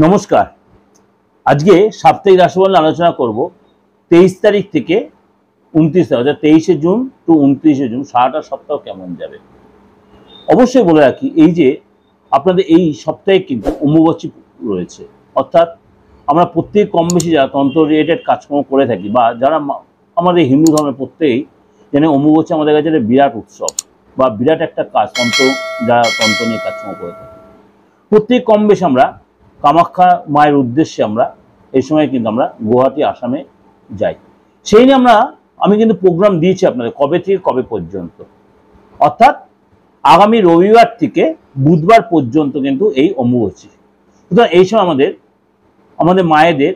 নমস্কার। আজকে সাপ্তাহিক রাশিফল আলোচনা করব 23 তারিখ থেকে 29 তারিখ, অর্থাৎ 23শে জুন টু 29শে জুন সারাটা সপ্তাহ কেমন যাবে। অবশ্যই বলে রাখি, এই যে আপনাদের এই সপ্তাহে কিন্তু অম্বুবাচী রয়েছে, অর্থাৎ আমরা প্রত্যেক কম বেশি যারা তন্ত্র রিলেটেড কাজকর্ম করে থাকি বা যারা আমাদের হিন্দু ধর্মের প্রত্যেকেই যেন অম্বুবাচী আমাদের কাছে একটা বিরাট উৎসব বা বিরাট একটা কাজ, যারা তন্ত্র নিয়ে কাজকর্ম করে থাকি প্রত্যেক কম বেশি আমরা কামাখ্যা মায়ের উদ্দেশ্যে আমরা এই সময় কিন্তু আমরা গুয়াহাটি আসামে যাই। সেই নিয়ে আমি কিন্তু প্রোগ্রাম দিয়েছি আপনাদের কবে থেকে কবে পর্যন্ত, অর্থাৎ আগামী রবিবার থেকে বুধবার পর্যন্ত কিন্তু এই অম্বুবাচী। সুতরাং এই সময় আমাদের মায়েদের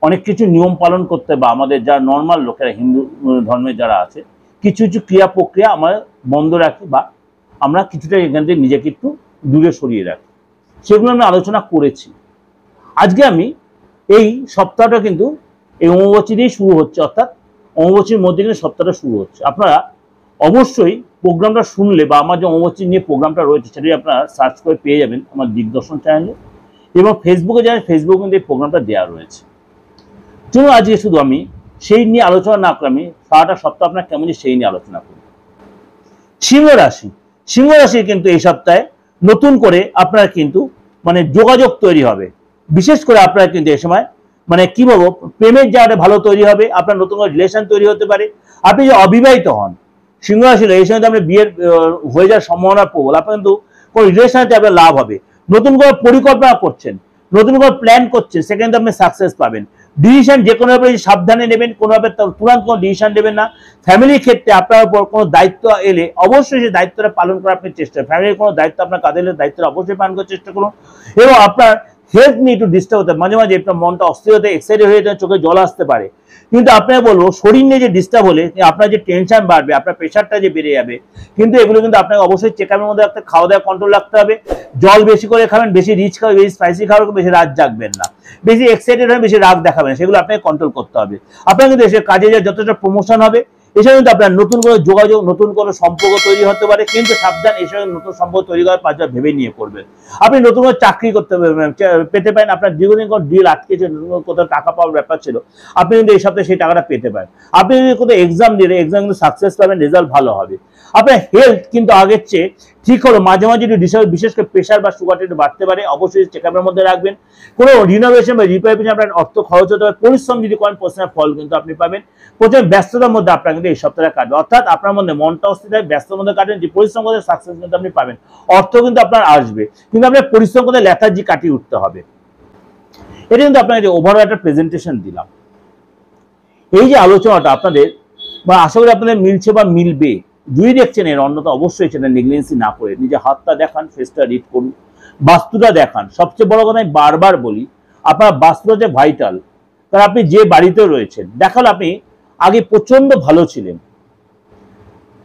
অনেক কিছু নিয়ম পালন করতে বা আমাদের যারা নর্মাল লোকেরা হিন্দু ধর্মের যারা আছে কিছু কিছু ক্রিয়া প্রক্রিয়া আমরা বন্ধ রাখি বা আমরা কিছুটা এখান থেকে নিজেকে একটু দূরে সরিয়ে রাখি, সেগুলো আমরা আলোচনা করেছি। আজকে আমি এই সপ্তাহটা কিন্তু এই অমাবস্যা দিয়েই শুরু হচ্ছে, অর্থাৎ অমাবস্যার মধ্যে কিন্তু সপ্তাহটা শুরু হচ্ছে। আপনারা অবশ্যই প্রোগ্রামটা শুনলে বা আমার যে অমাবস্যা নিয়ে প্রোগ্রামটা রয়েছে সেটাই আপনারা সার্চ করে পেয়ে যাবেন আমার দিগদর্শন চ্যানেলে, এবং ফেসবুকে যাবেন, ফেসবুকে কিন্তু এই প্রোগ্রামটা দেওয়া রয়েছে। চলুন আজকে শুধু আমি সেই নিয়ে আলোচনা না করে আমি সারাটা সপ্তাহ আপনার কেমন সেই নিয়ে আলোচনা করি। সিংহ রাশির কিন্তু এই সপ্তাহে নতুন করে আপনার কিন্তু যোগাযোগ তৈরি হবে। বিশেষ করে আপনার কিন্তু এই সময় কি বলবো, প্রেমের জায়গাটা ভালো তৈরি হবে, আপনার নতুন করে রিলেশন তৈরি হতে পারে। আপনি যে অবিবাহিত হন, সিংহ রাশি এই সময় আপনি বিয়ের হয়ে যাওয়ার সম্ভাবনা প্রবল। আপনার কিন্তু কোনো রিলেশনে আপনার লাভ হবে। নতুন করে পরিকল্পনা করছেন, নতুন করে প্ল্যান করছেন, সেখানে আপনি সাকসেস পাবেন। ডিসিশন যে কোনোভাবে সাবধানে নেবেন, কোনোভাবে তুরন্ত কোনো ডিসিশন নেবেন না। ফ্যামিলির ক্ষেত্রে আপনার উপর কোনো দায়িত্ব এলে অবশ্যই সেই দায়িত্বটা পালন করার আপনি চেষ্টা করুন। ফ্যামিলির কোনো দায়িত্ব আপনার কাঁধে এলে দায়িত্বটা অবশ্যই পালন করার চেষ্টা করুন। এবং আপনার হেলথ নিয়ে একটু ডিস্টার্ব হতে মাঝে মাঝে আপনার মনটা অস্থির হতে, এক্সাইটেড হয়ে যেতে, চোখে জল আসতে পারে। কিন্তু আপনাকে বলবো, শরীর নিয়ে যে ডিস্টার্ব হলে আপনার যে টেনশন বাড়বে, আপনার প্রেশারটা যে বেড়ে যাবে, কিন্তু এগুলো কিন্তু আপনাকে অবশ্যই চেকআপের মধ্যে রাখতে, খাওয়া দাওয়া কন্ট্রোল রাখতে হবে। জল বেশি করে খাবেন, বেশি রিচ খাবেন, বেশি স্পাইসি খাবেন, বেশি রাত জাগবেন না, বেশি এক্সাইটেড হবেন, বেশি রাগ দেখাবেন, সেগুলো আপনাকে কন্ট্রোল করতে হবে। আপনার কিন্তু এসে কাজে যে যতটা প্রমোশন হবে, এসব কিন্তু আপনার নতুন করে যোগাযোগ, নতুন করে সম্পর্ক তৈরি হতে পারে। কিন্তু সাবধান, এসব নতুন সম্পর্ক তৈরি করার পাঁচবার ভেবে নিয়ে করবেন। আপনি নতুন করে চাকরি পেতে পারেন, আপনার দীর্ঘদিন কোনো ডিল আটকেছে, কোথাও টাকা পাওয়ার ব্যাপার ছিল, আপনি কিন্তু এই সপ্তাহে সেই টাকাটা পেতে পারেন। আপনি যদি কোথাও এক্সাম দিলে এক্সাম কিন্তু সাকসেস পাবেন, রেজাল্ট ভালো হবে। আপনার হেলথ কিন্তু আগের চেয়ে ঠিক হলো, মাঝে মাঝে একটু বিশেষ করে প্রেশার বা সুগারটা একটু বাড়তে পারে, অবশ্যই চেকআপের মধ্যে রাখবেন। কোনো রিনোভেশন বা রিপেয়ার পিছনে আপনার অর্থ খরচ হতে পারে, পরিশ্রম যদি করেন পরিশ্রমের ফল কিন্তু আপনি পাবেন। প্রথমে ব্যস্ততার মধ্যে আপনার কিন্তু এই সপ্তাহে কাটবে, অর্থাৎ আপনার মধ্যে মনটা অস্থির থাকে, ব্যস্ততার মধ্যে কাটেন, যে পরিশ্রম করতে সাকসেস কিন্তু আপনি পাবেন, অর্থ কিন্তু আপনার আসবে, কিন্তু আপনার পরিশ্রম করতে লেথার্জি কাটিয়ে উঠতে হবে। এটা কিন্তু আপনাকে ওভারঅল একটা প্রেজেন্টেশন দিলাম। এই যে আলোচনাটা আপনাদের বা আশা করি আপনাদের মিলছে বা মিলবে। যদি দেখছেন এর অন্যতা, অবশ্যই সেটা নেগলিজেন্সি না করে নিজে হাতটা দেখান, ফেসটা রিড করুন, বাস্তুটা দেখান। সবচেয়ে বড় কথা আমি বারবার বলি, আপনার বাস্তুটা যে ভাইটাল। কারণ আপনি যে বাড়িতে রয়েছেন, দেখাল আপনি আগে প্রচন্ড ভালো ছিলেন,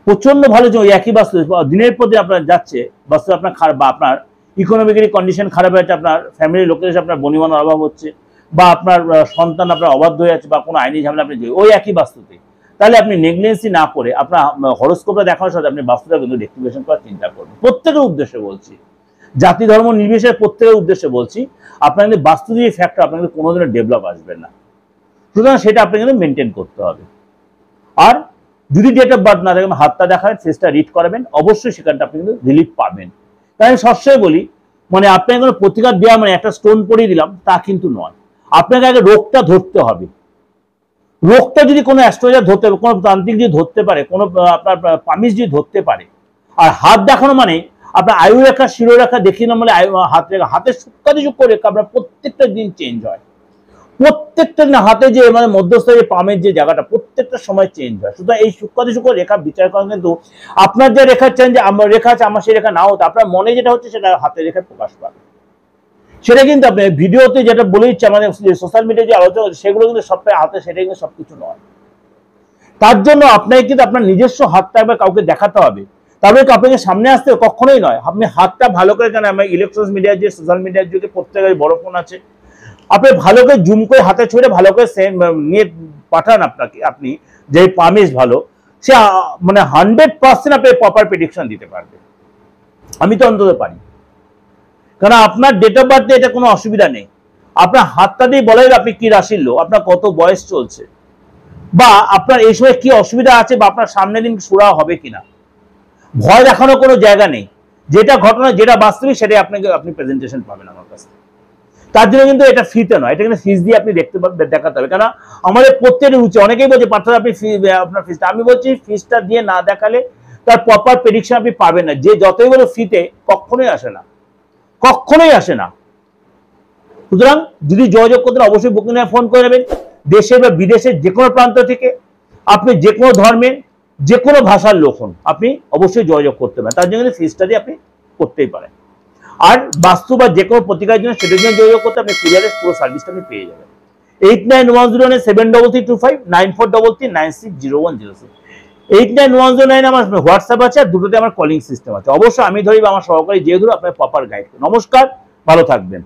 প্রচন্ড ভালো ছিল, ওই একই বাস্তু দিনের পর দিন আপনার যাচ্ছে, বাস্তু আপনার খারাপ বা আপনার ইকোনমিক্যালি কন্ডিশন খারাপ হয়েছে, আপনার ফ্যামিলির লোকের সাথে আপনার বনিবনার অভাব হচ্ছে, বা আপনার সন্তান আপনার অবাধ্য হয়ে যাচ্ছে, বা কোনো আইনি ঝামেলা আপনি ওই একই বাস্তুতে, তাহলে আপনি নেগলিজেন্সি না করে আপনার হরোস্কোপটা দেখানোর সাথে আপনি বাস্তুটা কিন্তু রেক্টিফিকেশন করার চিন্তা করবেন। প্রত্যেকের উদ্দেশ্যে বলছি, জাতি ধর্ম নির্বিশেষে প্রত্যেকের উদ্দেশ্যে বলছি, আপনার কিন্তু বাস্তু যে ফ্যাক্টর আপনার কিন্তু কোনোদিনও ডেভেলপ আসবে না। সুতরাং সেটা আপনাকে কিন্তু মেনটেন করতে হবে। আর যদি ডেট অফ বার্থ না থাকে, হাতটা দেখাবেন, ফেসটা রিড করাবেন, অবশ্যই সেখানটা আপনি কিন্তু রিলিফ পাবেন। তাই আমি সবসময় বলি, আপনাকে কোনো প্রতিকার দেওয়া একটা স্টোন পরিয়ে দিলাম তা কিন্তু নয়। আপনাকে আগে রোগটা ধরতে হবে। রোগটা যদি কোনো অ্যাস্ট্রোলজার ধরতে পারে, কোনো তান্ত্রিক যদি ধরতে পারে, কোনো আপনার পামিশ যদি ধরতে পারে, আর হাত দেখানো আপনার আয়ু রেখা, শিরোরেখা দেখিয়ে না, হাত রেখা, হাতের সূক্ষ্মাতি সূক্ষ্ম রেখা আপনার প্রত্যেকটা দিন চেঞ্জ হয়। প্রত্যেকটা দিন হাতে যে মধ্যস্থ যে পামের যে জায়গাটা প্রত্যেকটা সময় চেঞ্জ হয়। সুতরাং এই সূক্ষ্মাতি সূক্ষ্ম রেখা বিচার করেন, কিন্তু আপনার যে রেখা চেঞ্জ, আমার রেখা আছে, আমার সেই রেখা নাও হতো, আপনার মনে যেটা হচ্ছে সেটা হাতের রেখায় প্রকাশ পাবে। সেটা কিন্তু আপনি ভিডিওতে যেটা বলে দিচ্ছে, আমাদের সোশ্যাল মিডিয়ায় যে আলোচনা হচ্ছে, সেগুলো কিন্তু সবটাই হাতে, সেটা কিন্তু সবকিছু নয়। তার জন্য আপনাকে কিন্তু আপনার নিজস্ব হাতটা একবার কাউকে দেখাতে হবে, তারপরে আপনাকে সামনে আসতে হবে, কখনোই নয়। আপনি হাতটা ভালো করে জানেন, আমার ইলেকট্রনিক্স মিডিয়ার যে সোশ্যাল মিডিয়ার যুগে প্রত্যেকের বড় ফোন আছে, আপনি ভালো করে জুম করে হাতে ছুঁড়ে ভালো করে নিয়ে পাঠান, আপনাকে আপনি যে পামিশ ভালো, সে 100% আপনি প্রপার প্রেডিকশন দিতে পারবে। আমি তো অন্তত পারি। কারণ আপনার ডেট অফ বার্থে এটা কোনো অসুবিধা নেই। আপনার হাতটা দিয়ে বলাই আপনি কি রাশির লোক, আপনার কত বয়স চলছে, বা আপনার এই সময় কি অসুবিধা আছে, বা আপনার সামনের দিন সুরা হবে কিনা। ভয় দেখানোর কোনো জায়গা নেই, যেটা ঘটনা যেটা বাস্তবিক সেটাই আপনি প্রেজেন্টেশন পাবেন আমার কাছে। তার জন্য কিন্তু এটা ফ্রিতে নয়, এটা কিন্তু ফিস দিয়ে আপনি দেখাতে হবে। কারণ আমাদের প্রত্যেকের রুচি, অনেকেই বলছে পার্থ আপনি আপনার ফিসটা, আমি বলছি ফিসটা দিয়ে না দেখালে তার প্রপার প্রেডিকশন আপনি পাবেন না। যে যতই বলো ফ্রিতে কখনোই আসে না, কখনোই আসে না। সুতরাং যদি যোগাযোগ করতে অবশ্যই বুকিং নিয়ে ফোন করে নেবেন। দেশে বা বিদেশের যে কোনো প্রান্ত থেকে, আপনি যে কোনো ধর্মের যে কোনো ভাষার লোক হন, আপনি অবশ্যই যোগাযোগ করতে পারেন। তার জন্য ফিসটা দিয়ে আপনি করতেই পারেন। আর বাস্তু বা যে কোনো প্রতিকারের জন্য সেটার জন্য যোগাযোগ করতে আপনি কুরিয়ারের পুরো সার্ভিসটা আপনি পেয়ে যাবেন। 8910793325 9433960106 891009 আমার হোয়াটসঅ্যাপ আছে, আর দুটোতে আমার কলিং সিস্টেম আছে। অবশ্যই আমি ধরি বা আমার সহকারী যে ধরো আপনার প্রপার গাইড। নমস্কার, ভালো থাকবেন।